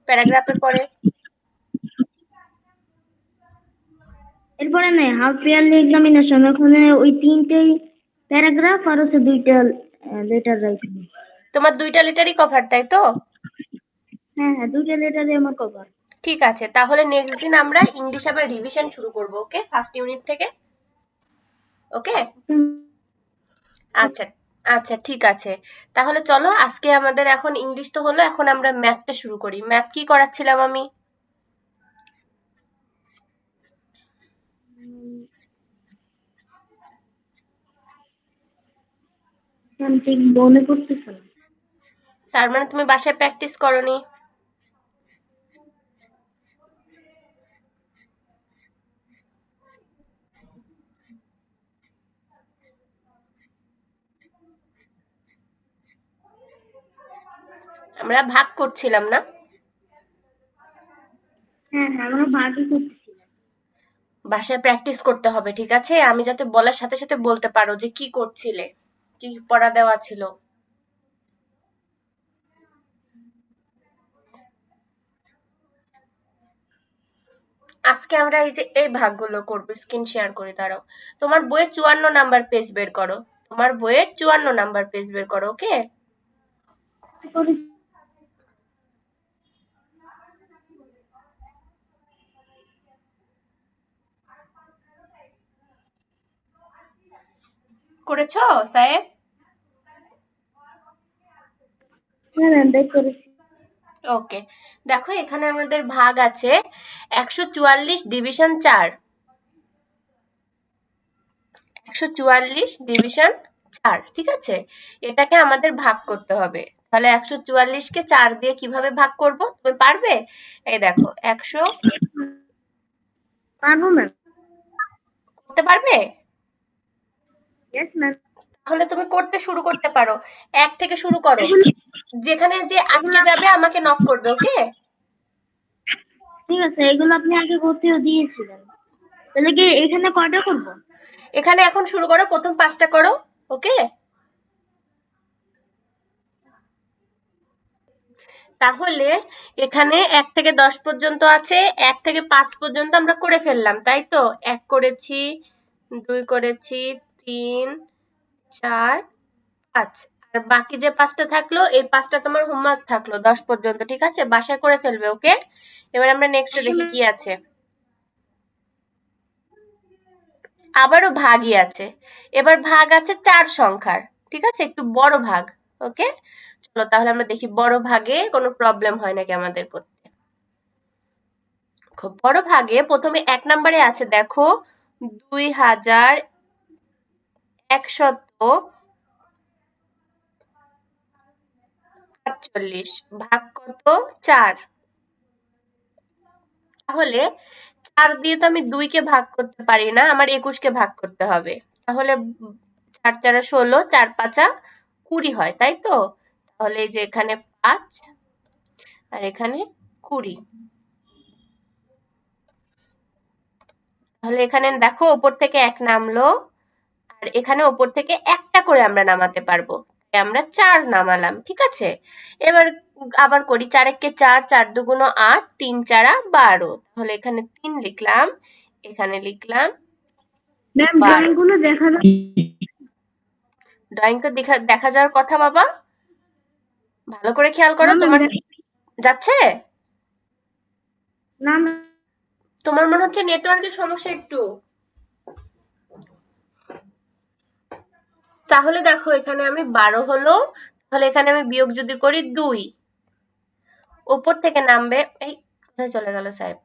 প্যারাগ্রাফের পরে? এরপরে নাই হাফ ইয়ারলি এক্সামিনেশন, ওখানে ওই 3টেই প্যারাগ্রাফ আর হচ্ছে 2টা লেটার রাইটিং। তোমার 2টা লেটারই কভার, তাই তো? হ্যাঁ হ্যাঁ, 2টা লেটারই আমার কভার। ঠিক আছে, তাহলে নেক্সট দিন আমরা ইংলিশ আবার রিভিশন শুরু করব, ওকে? ফার্স্ট ইউনিট থেকে। ওকে, আচ্ছা আচ্ছা, ঠিক আছে। তাহলে চলো, আজকে আমাদের এখন ইংলিশ তো হলো, এখন আমরা ম্যাথটা শুরু করি। ম্যাথ কি করাচ্ছিলাম আমি? আমি ঠিক মনে করতেছি না। তার মানে তুমি বাসায় প্র্যাকটিস করনি? আমরা ভাগ করছিলাম না? হ্যাঁ হ্যাঁ, আমরা ভাগই করতেছি। বাসায় প্র্যাকটিস করতে হবে, ঠিক আছে? আমি যাতে বলার সাথে সাথে বলতে পারো যে কি করছিলে, কি পড়া দেওয়া ছিল। আজকে আমরা এই যে এই ভাগগুলো করবো, স্ক্রিন শেয়ার করে। দাঁড়াও, তোমার বইয়ের 54 নাম্বার পেজ বের করো। তোমার বইয়ের 54 নাম্বার পেজ বের করো, ওকে? করেছো সাহেব? হ্যাঁ ম্যাম, বের করেছি। ওকে, দেখো এখানে আমাদের ভাগ আছে 144 ডিভিশন 4। 144 ডিভিশন 4, ঠিক আছে? এটাকে আমাদের ভাগ করতে হবে। তাহলে 144কে 4 দিয়ে কিভাবে ভাগ করব, তুমি পারবে? এই দেখো, 100 পারবো ম্যাম। করতে পারবে? Yes ma'am. তাহলে তুমি করতে শুরু করতে পারো। 1 থেকে শুরু করো। যেখানে যে আটকে যাবে আমাকে নক করবে, ওকে? ঠিক আছে, এগুলো আপনি আগে করতেও দিয়েছিলেন। তাহলে কি এখানে কয়টা করবো? এখানে এখন শুরু করো, প্রথম 5টা করো, ওকে? তাহলে এখানে 1 থেকে 10 পর্যন্ত আছে, 1 থেকে 5 পর্যন্ত আমরা করে ফেললাম, তাই তো? 1 করেছি, 2 করেছি, 3, 4, 5। আর বাকি যে 5টা থাকলো, এই 5টা তোমার হোমওয়ার্ক থাকলো 10 পর্যন্ত, ঠিক আছে? বাসায় করে ফেলবে, ওকে? এবার আমরা নেক্সটে দেখি কি আছে। আবারও ভাগই আছে। এবার ভাগ আছে 4 সংখ্যার, ঠিক আছে? একটু বড় ভাগ, ওকে? চলো তাহলে আমরা দেখি বড় ভাগে কোনো প্রবলেম হয় নাকি আমাদের করতে। খুব বড় ভাগে প্রথমে 1 নম্বরে আছে, দেখো, 2148 ভাগ কত? 4। তাহলে 4 দিয়ে তো আমি 2 কে ভাগ করতে পারি না, আমার 21 কে ভাগ করতে হবে। তাহলে 4 4 16, 4 5 20 হয়, তাই তো? তাহলে এই যে এখানে 5 আর এখানে 20। তাহলে এখানে দেখো ওপর থেকে 1 নামলো, আর এখানে ওপর থেকে একটা করে আমরা নামাতে পারবো, তাই আমরা 4 নামালাম, ঠিক আছে? এবার আবার করি, 4 একে 4, 4 দুগুণ 8, 3 4 12। তাহলে এখানে 3 লিখলাম, এখানে লিখলাম ম্যাম, 12। ড্রয়িং গুলো দেখা যায়? ড্রয়িং তো দেখা যাওয়ার কথা বাবা, ভালো করে খেয়াল না করো। ম্যাম, তোমার যাচ্ছে? না তোমার মনে হচ্ছে নেটওয়ার্কের সমস্যা একটু। তাহলে দেখো এখানে আমি 12 হলো, তাহলে এখানে আমি বিয়োগ যদি করি 2, ওপর থেকে নামবে। এই কোথায় চলে গেল সাহেব?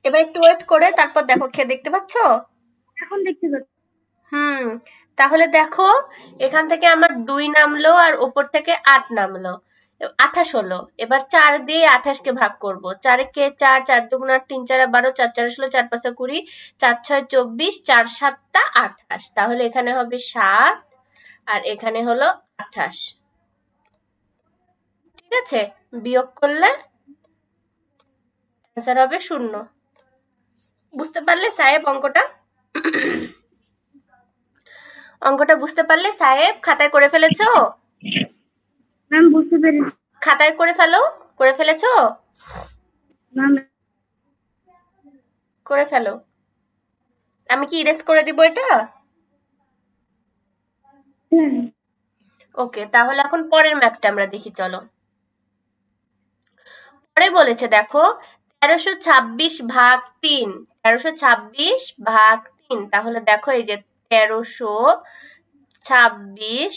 এবার একটু ওয়েট করে তারপর দেখো, খেয়ে দেখতে পাচ্ছ? এখন দেখতে পাচ্ছি। হুম, তাহলে দেখো এখান থেকে আমার 2 নামলো আর ওপর থেকে 8 নামলো, 28 হলো। এবার 4 দিয়ে 28 কে ভাগ করব। 4 কে 4, 4 দুগুণ 8, 3 4 12, 4 4 16, 4 5 20, 4 6 24, 4 7 28। তাহলে এখানে হবে 7 আর এখানে হলো 28, ঠিক আছে? বিয়োগ করলে অ্যান্সার হবে 0। বুঝতে পারলে সাহেব অঙ্কটা? অঙ্কটা বুঝতে পারলে সাহেব? খাতায় করে ফেলেছো? ম্যাম বুঝতে পেরেছি খাতায় করে ফেলেছো? ম্যাম। করে ফেলো। আমি কি ইরেজ করে দিব এটা? হ্যাঁ। ওকে, তাহলে এখন পরের ম্যাথটা আমরা দেখি, চলো। পরে বলেছে দেখো 1326 ভাগ 3, 1326 ভাগ 3, তাহলে দেখো এই যে 1326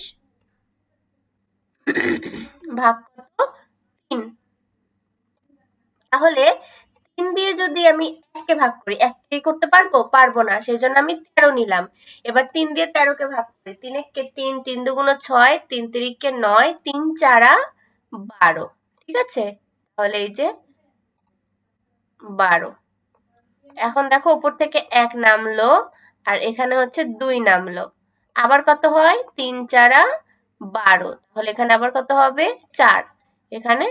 ভাগ কত? 3। তাহলে 3 দিয়ে যদি আমি 1 কে ভাগ করি, 1 কে করতে পারবো? পারবো না, সেই জন্য আমি 13 নিলাম। এবার 3 দিয়ে 13 কে ভাগ করি, 3 একে 3, 3 দুগুণ 6, 3 তিরিকে 9, 3 চারা 12। ঠিক আছে, তাহলে এই যে 12। এখন দেখো উপর থেকে 1 নামলো আর এখানে হচ্ছে 2 নামলো, আবার কত হয়? 3 চারা 12, তাহলে এখানে আবার কত হবে? 4, এখানে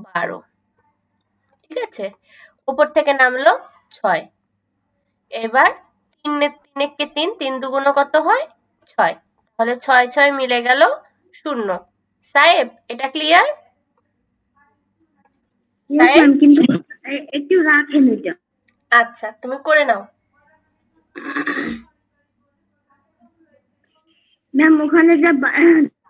12। ঠিক আছে, উপর থেকে নামলো 6। এবার 3 একে 3, 3 দুগুণ কত হয়? 6, তাহলে 6 6 মিলে গেল 0। সাহেব, এটা ক্লিয়ার? ইয়েস সাহেব, ম্যাম, কিন্তু একটু রাখেন এটা। আচ্ছা তুমি করে নাও। ম্যাম ওখানে যে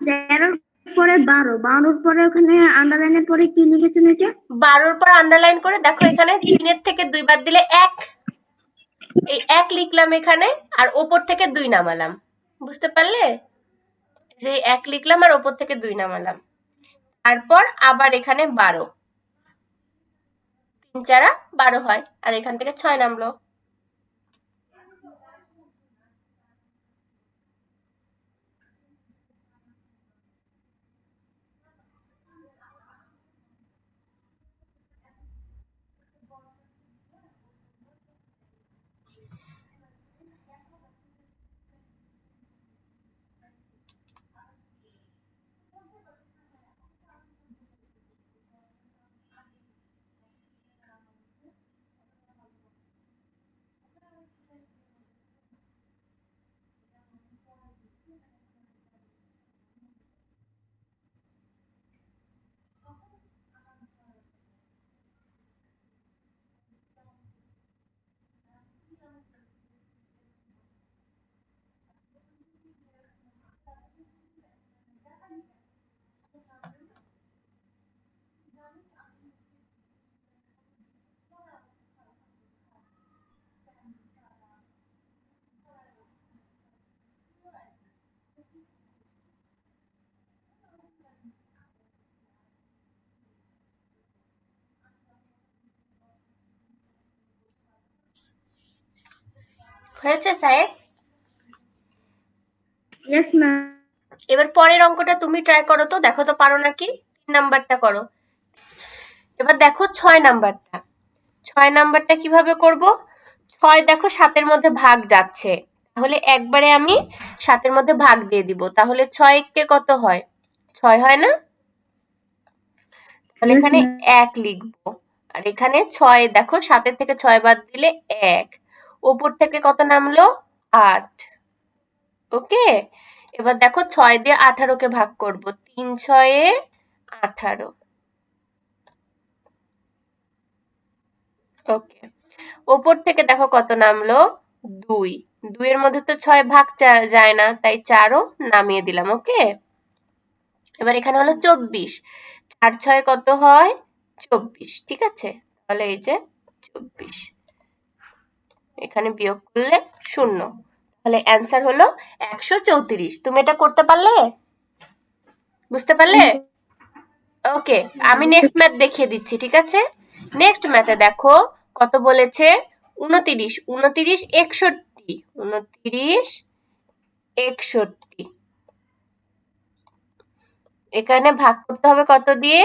13 পরে 12, 12 পরে ওখানে আন্ডারলাইনের পরে কি লিখেছেন এটা? 12-র পর আন্ডারলাইন করে দেখো এখানে 3-এর থেকে 2 বাদ দিলে 1, এই 1 লিখলাম এখানে আর ওপর থেকে 2 নামালাম। বুঝতে পারলে? যে 1 লিখলাম আর ওপর থেকে 2 নামালাম। তারপর আবার এখানে 12, 3 চারা 12 হয় আর এখান থেকে 6 নামলো। হয়েছে সাহেব? Yes ma'am. এবার পরের অঙ্কটা তুমি ট্রাই করো তো, দেখো তো পারো নাকি। 3 নাম্বারটা করো। এবার দেখো 6 নাম্বারটা। 6 নাম্বারটা কিভাবে করব? 6 দেখো 7-এর মধ্যে ভাগ যাচ্ছে, তাহলে একবারে আমি 7-এর মধ্যে ভাগ দিয়ে দিব, তাহলে 6 কে কত হয়? 6 হয় না? তাহলে ইয়েস এখানে ম্যাম। 1 লিখবো আর এখানে 6, দেখো 7-এর থেকে 6 বাদ দিলে 1, উপর থেকে কত নামলো? 8। ওকে, এবার দেখো 6 দিয়ে 18 কে ভাগ করব, 3 6 18। ওকে, ওপর থেকে দেখো কত নামলো? 2, 2 এর মধ্যে তো 6 ভাগ যায় না, তাই 4ও নামিয়ে দিলাম। ওকে, এবার এখানে হলো 24, আর 6 কত হয়? 24। ঠিক আছে, তাহলে এই যে 24, এখানে বিয়োগ করলে 0, তাহলে অ্যান্সার হলো 134। তুমি এটা করতে পারলে? বুঝতে পারলে? ওকে, আমি নেক্সট ম্যাথ দেখিয়ে দিচ্ছি। ঠিক আছে, নেক্সট ম্যাথে দেখো কত বলেছে? 29, 29 61, 29 61, এখানে ভাগ করতে হবে কত দিয়ে?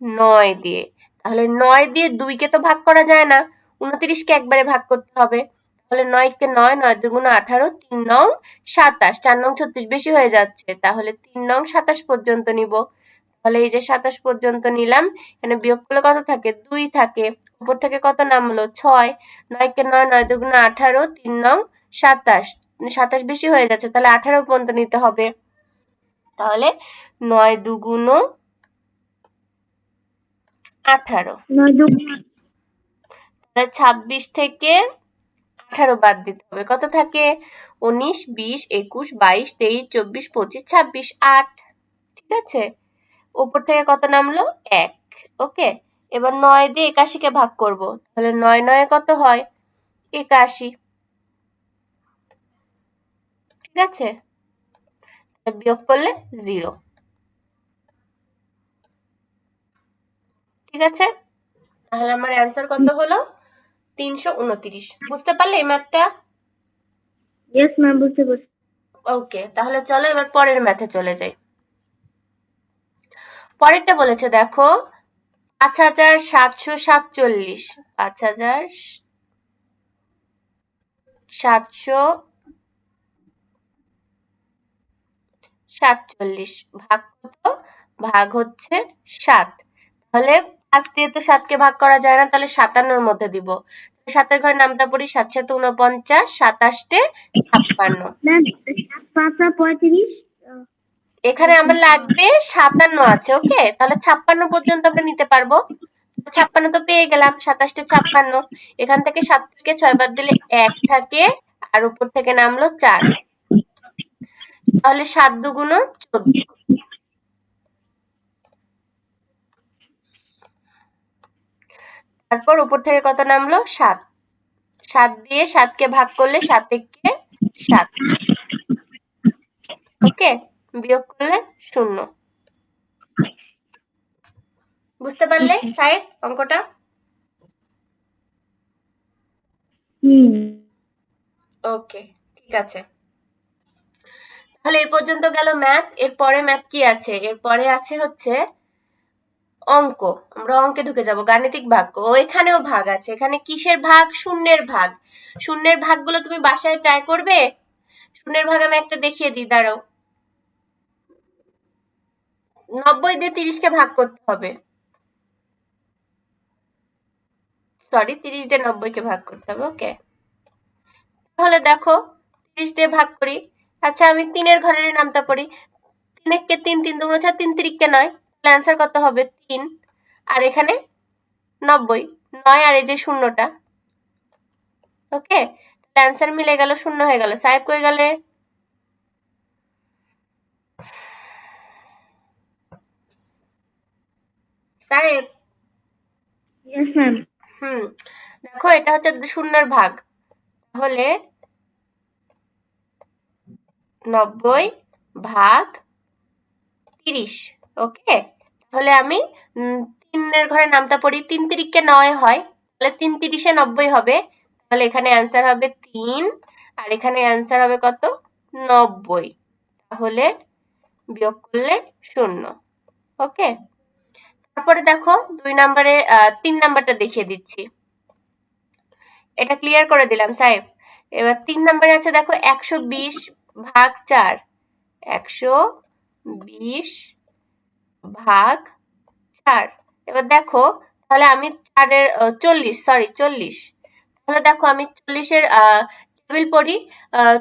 9 দিয়ে। তাহলে 9 দিয়ে 2 কে তো ভাগ করা যায় না, 29 কে একবারে ভাগ করতে হবে। তাহলে 9 কে 9, 9 দুগুণ 18, 3 নং 27, 4 নং 36 বেশি হয়ে যাচ্ছে, তাহলে 3 নং 27 পর্যন্ত নিব। তাহলে এই যে 27 পর্যন্ত নিলাম, এখানে বিয়োগ করলে কত থাকে? 2 থাকে, উপর থেকে কত নামলো? 6, 9 কে 9, 9 দুগুণ 18, 3 নং 27, 27 বেশি হয়ে যাচ্ছে, তাহলে 18 পর্যন্ত নিতে হবে। তাহলে 9 দুগুণ 18, 9 দুগুণ তাহলে 26 থেকে 18 বাদ দিতে হবে, কত থাকে? 19, 20, 21, 22, 23, 24, 25, 26, 8। ঠিক আছে, উপর থেকে কত নামলো? 1। ওকে, এবার 9 দিয়ে 81 কে ভাগ করব, তাহলে 9 9 কত হয়? 81। ঠিক আছে, বিয়োগ করলে 0। ঠিক আছে, তাহলে আমার অ্যান্সার কত হলো? 329। বুঝতে পারলে এই ম্যাথটা? ইয়েস ম্যাম, বুঝতে পারছি। ওকে, তাহলে চলো এবার পরের ম্যাথে চলে যাই। পরেরটা বলেছে দেখো 5747, 5747 ভাগ কত? ভাগ হচ্ছে 7। তাহলে 5 দিয়ে তো 7কে ভাগ করা যায় না, তাহলে 57-র মধ্যে দিব। 7-এর ঘরে নামটা পড়ি, 7 7 49, 27 56। ম্যাম 5 আর 35, এখানে আমার লাগবে 57 আছে। ওকে, তাহলে 56 পর্যন্ত আমরা নিতে পারবো। 56 তো পেয়ে গেলাম, 27 56। এখান থেকে 7 থেকে 6 বাদ দিলে 1 থাকে, আর উপর থেকে নামলো 4। তাহলে 7 দুগুণ 14। তারপর উপর থেকে কত নামলো? 7। 7 দিয়ে 7কে ভাগ করলে 7 একে 7। ওকে, বিয়োগ করলে 0। বুঝতে পারলে সাইড অঙ্কটা? ওকে, ঠিক আছে, তাহলে এই পর্যন্ত গেল ম্যাথ। এরপরে ম্যাথ কি আছে? এরপরে আছে হচ্ছে অঙ্ক। আমরা অঙ্কে ঢুকে যাব, গাণিতিক ভাগ। ও এখানেও ভাগ আছে। এখানে কিসের ভাগ? শূন্যের ভাগ। শূন্যের ভাগগুলো তুমি বাসায় ট্রাই করবে? শূন্যের ভাগ আমি একটা দেখিয়ে দিই, দাঁড়াও। 90 দিয়ে 30কে ভাগ করতে হবে। সরি, 30 দিয়ে 90কে ভাগ করতে হবে। ওকে, তাহলে দেখো 30 দিয়ে ভাগ করি। আচ্ছা, আমি 3-এর ঘরের নামটা পড়ি। 3 একে 3, 3 দুগুণ 4, 3 তিরিকে 9। তাহলে অ্যান্সার কত হবে? 3। আর এখানে 90, 9 আর এই যে শূন্যটা। ওকে, অ্যান্সার মিলে গেল, 0 হয়ে গেল। সাহেব কই গেলে? সাহেব। Yes ma'am. দেখো এটা হচ্ছে 0-এর ভাগ, তাহলে 90 ভাগ 30। ওকে, তাহলে আমি 3-এর ঘরে নামটা পড়ি। 3 তিরিকে 9 হয়, তাহলে 3 30-এ 90 হবে। তাহলে এখানে অ্যান্সার হবে 3, আর এখানে অ্যান্সার হবে কত? 90। তাহলে বিয়োগ করলে 0। ওকে, তারপরে দেখো 2 নম্বরে 3 নাম্বারটা দেখিয়ে দিচ্ছি। এটা ক্লিয়ার করে দিলাম সাহেব। এবার 3 নম্বরে আছে দেখো 120 ভাগ 4। 120 ভাগ 4। এবার দেখো, তাহলে আমি 40, তাহলে দেখো আমি 40-এর টেবিল পড়ি।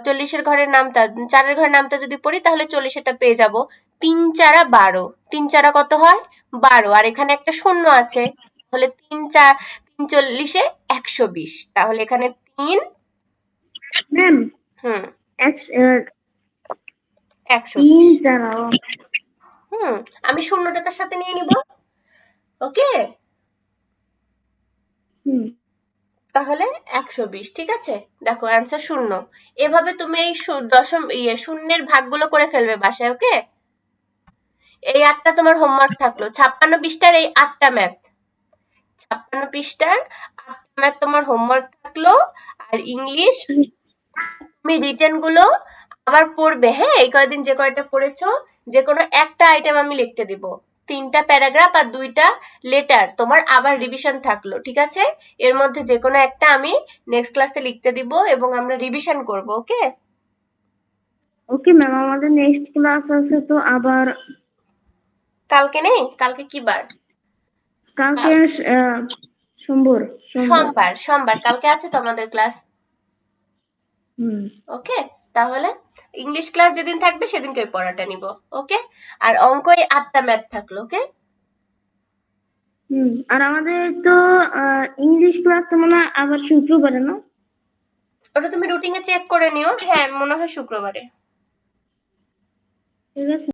40-এর ঘরের নামটা, 4-এর ঘরের নামটা যদি পড়ি, তাহলে 40-এটা পেয়ে যাব। 3 4 12, 3 4 কত হয়? 12। আর এখানে একটা শূন্য আছে, তাহলে 3 4 3 40-এ 120। তাহলে এখানে 3 ম্যাম হুম 3 120। 4 আমি শূন্যটা তার সাথে নিয়ে নিব। ওকে, তাহলে 120। ঠিক আছে, দেখো অ্যান্সার 0। এভাবে তুমি এই শূন্যের ভাগগুলো করে ফেলবে বাসায়। ওকে, এই 8টা তোমার হোমওয়ার্ক থাকলো। 56 পৃষ্ঠার এই 8টা ম্যাথ, 56 পৃষ্ঠার 8টা ম্যাথ তোমার হোমওয়ার্ক থাকলো। আর ইংলিশ তুমি রিটেন গুলো আবার পড়বে। হ্যাঁ, এই কয়দিন যে কয়টা পড়েছো, যে কোনো একটা আইটেম আমি লিখতে দিব। 3টা প্যারাগ্রাফ আর 2টা লেটার তোমার আবার রিভিশন থাকলো। ঠিক আছে, এর মধ্যে যে কোনো একটা আমি নেক্সট ক্লাসে লিখতে দিব এবং আমরা রিভিশন করব। ওকে, ওকে ম্যাম, আমাদের নেক্সট ক্লাস আছে তো আবার। কালকে নেই? কালকে কি বার? কালকে সোমবার। সোমবার। সোমবার। সোমবার কালকে আছে তো আমাদের ক্লাস। হুম। ওকে, তাহলে ইংলিশ ক্লাস যেদিন থাকবে সেদিনকে ওই পড়াটা নিব, ওকে? আর অঙ্ক এই 8টা ম্যাথ থাকলো, ওকে? আর আমাদের তো ইংলিশ ক্লাস তো মনে হয় আবার শুক্রবারে, না? ওটা তুমি রুটিনে চেক করে নিও। হ্যাঁ, মনে হয় শুক্রবারে। ঠিক আছে।